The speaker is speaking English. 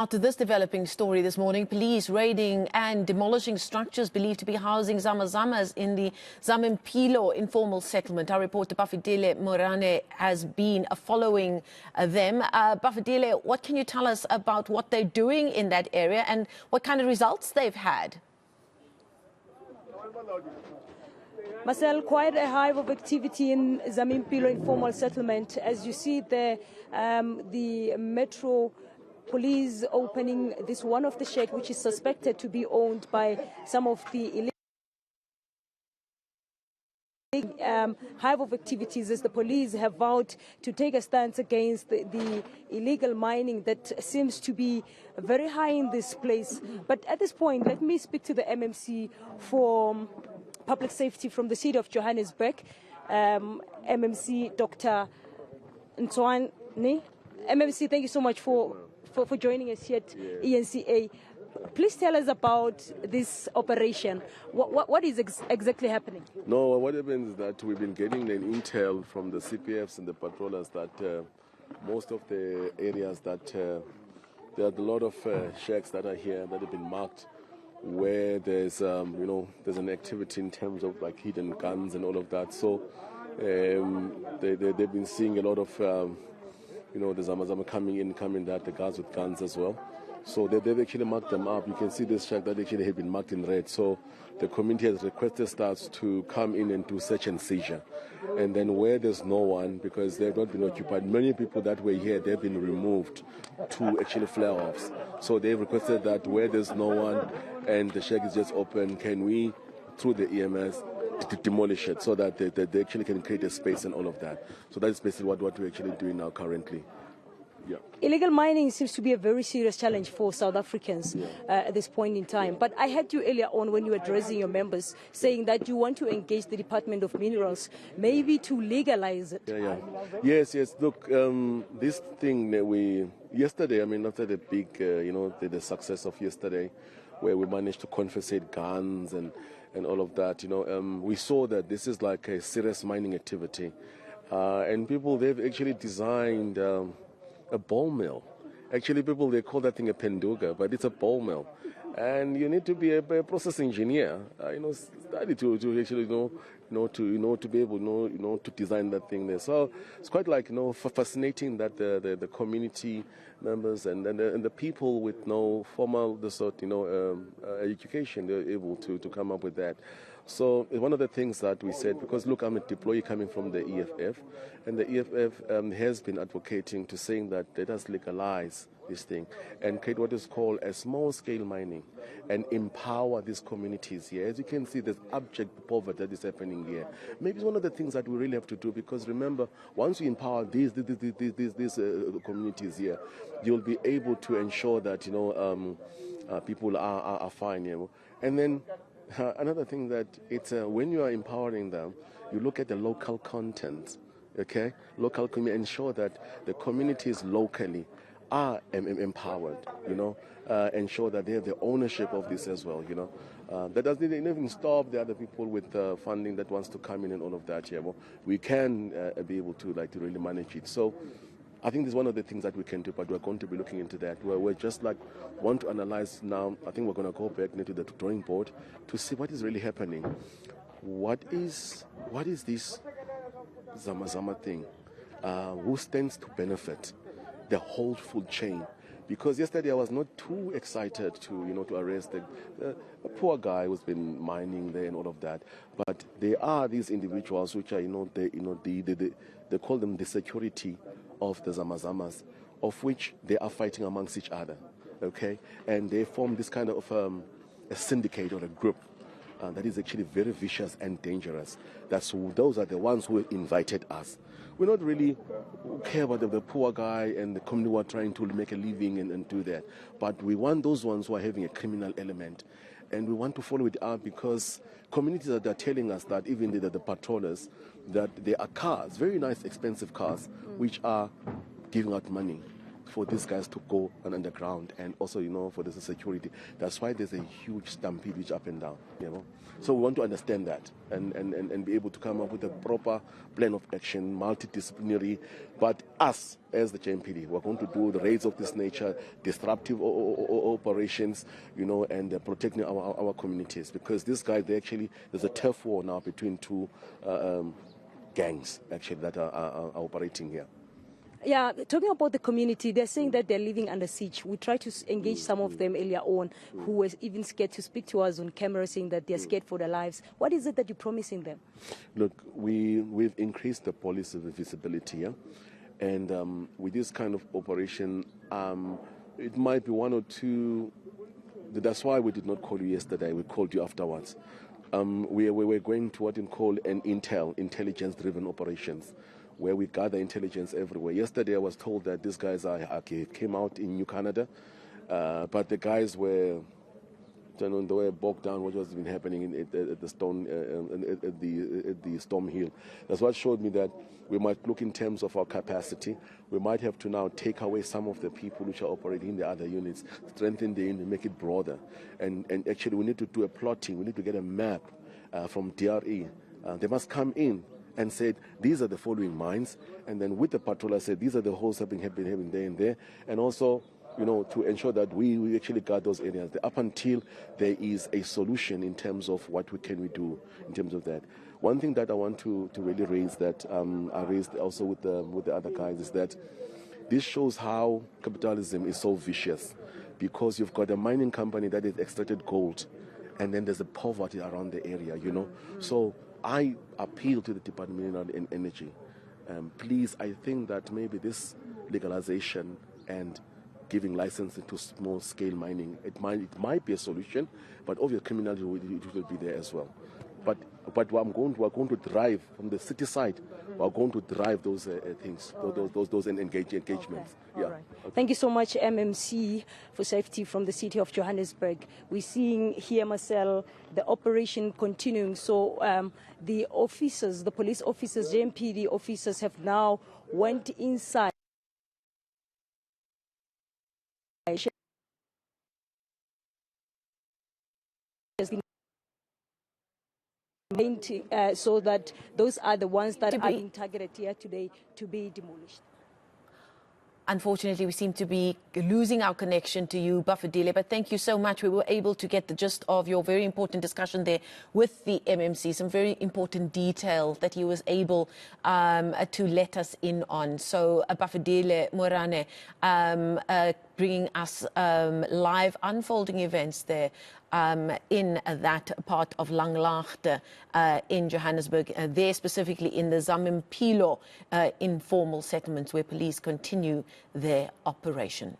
After this developing story this morning, police raiding and demolishing structures believed to be housing Zama Zamas in the Zamimpilo informal settlement. Our reporter Bafedile Moerane has been following them. Bafedile, what can you tell us about what they're doing in that area and what kind of results they've had? Marcel, quite a hive of activity in Zamimpilo informal settlement. As you see there, the Metro Police opening this one of the sheds, which is suspected to be owned by some of the illegal hive of activities, as the police have vowed to take a stance against the illegal mining that seems to be very high in this place. But at this point, let me speak to the MMC for Public Safety from the city of Johannesburg, MMC Dr. Ntwane. MMC, thank you so much for joining us here at ENCA. Please tell us about this operation. What is exactly happening? No, what happens is that we've been getting an intel from the CPFs and the patrollers that most of the areas that there are a lot of shacks that are here that have been marked where there's there's an activity in terms of like hidden guns and all of that. So they've been seeing a lot of the Zama Zama coming that the guys with guns as well. So they've actually marked them up. You can see this shack that actually had been marked in red. So the community has requested staff to come in and do search and seizure. And then where there's no one, because they've not been occupied, many people that were here, they've been removed to actually flare-offs. So they've requested that where there's no one and the shack is just open, can we, through the EMS, to demolish it so that they actually can create a space and all of that. So that's basically what we're actually doing now currently. Yeah. Illegal mining seems to be a very serious challenge for South Africans at this point in time. But I heard you earlier on when you were addressing your members saying that you want to engage the Department of Minerals, maybe to legalize it. Yes. Look, this thing yesterday, after the big, the success of yesterday, where we managed to confiscate guns and all of that, we saw that this is like a serious mining activity. And people, they've actually designed a ball mill. Actually, people, they call that thing a penduga, but it's a ball mill. And you need to be a process engineer, study to actually to be able to design that thing there. So it's quite like fascinating that the community members and the people with no formal education, they're able to come up with that. So one of the things that we said, because look, I'm a deployee coming from the EFF, and the EFF has been advocating to saying that let us legalize this thing and create what is called a small-scale mining and empower these communities here. As you can see, there's abject poverty that is happening here. Maybe it's one of the things that we really have to do, because remember, once you empower these communities here, you'll be able to ensure that people are fine. And then another thing that it's when you are empowering them, you look at the local content, okay? Local community, ensure that the communities locally are empowered, ensure that they have the ownership of this as well, That doesn't even stop the other people with funding that wants to come in and all of that, we can be able to really manage it. So I think this is one of the things that we can do, but we're going to be looking into that. We're just want to analyze now. I think we're going to go back into the drawing board to see what is really happening. What is this Zama Zama thing? Who stands to benefit? The whole food chain. Because yesterday I was not too excited to arrest the poor guy who's been mining there and all of that. But there are these individuals which are they call them the security of the Zama Zamas, of which they are fighting amongst each other, okay? And they form this kind of a syndicate or a group that is actually very vicious and dangerous. Those are the ones who invited us. We not really care about the poor guy and the community who are trying to make a living and do that. But we want those ones who are having a criminal element. And we want to follow it up, because communities that are telling us that even the patrollers, that there are cars, very nice, expensive cars, which are giving out money for these guys to go underground, and also, for the security. That's why there's a huge stampede which up and down, So we want to understand that and be able to come up with a proper plan of action, multidisciplinary. But us, as the JMPD, we're going to do the raids of this nature, disruptive operations, and protecting our communities. Because these guys, there's a turf war now between two gangs, actually, that are operating here. Yeah, talking about the community, they're saying that they're living under siege. We tried to engage some of them earlier on who were even scared to speak to us on camera, saying that they're scared for their lives. What is it that you're promising them? Look, we've increased the police visibility, yeah? And with this kind of operation, it might be one or two. That's why we did not call you yesterday. We called you afterwards. We're going to what we call an intelligence-driven operations, where we gather intelligence everywhere. Yesterday I was told that these guys came out in New Canada, but the guys were, they were bogged down what was been happening at the Storm Hill. That's what showed me that we might look in terms of our capacity. We might have to now take away some of the people which are operating in the other units, strengthen the unit, make it broader. And actually we need to do a plotting. We need to get a map from DRE. They must come in and said, these are the following mines, and then with the patrol I said, these are the holes that have been having there and there, and also, to ensure that we actually guard those areas up until there is a solution in terms of what we do in terms of that. One thing that I want to really raise that I raised also with the other guys is that this shows how capitalism is so vicious, because you've got a mining company that has extracted gold, and then there's a poverty around the area, So I appeal to the Department of Energy. Please, I think that maybe this legalization and giving licenses to small-scale mining, it might be a solution, but obviously criminality will be there as well. But we're going to drive from the city side. We're going to drive those things, those engagements. Okay. Yeah. Right. Okay. Thank you so much, MMC for Safety from the city of Johannesburg. We're seeing here, Marcel, the operation continuing. So the officers, the police officers, JMPD officers have now went inside. So that those are the ones that are being targeted here today to be demolished. Unfortunately, we seem to be losing our connection to you, Bafedile, but thank you so much. We were able to get the gist of your very important discussion there with the MMC, some very important detail that he was able to let us in on. So, Bafedile Moerane bringing us live unfolding events there in that part of Langlaagte in Johannesburg, there specifically in the Zamimpilo informal settlements where police continue their operation.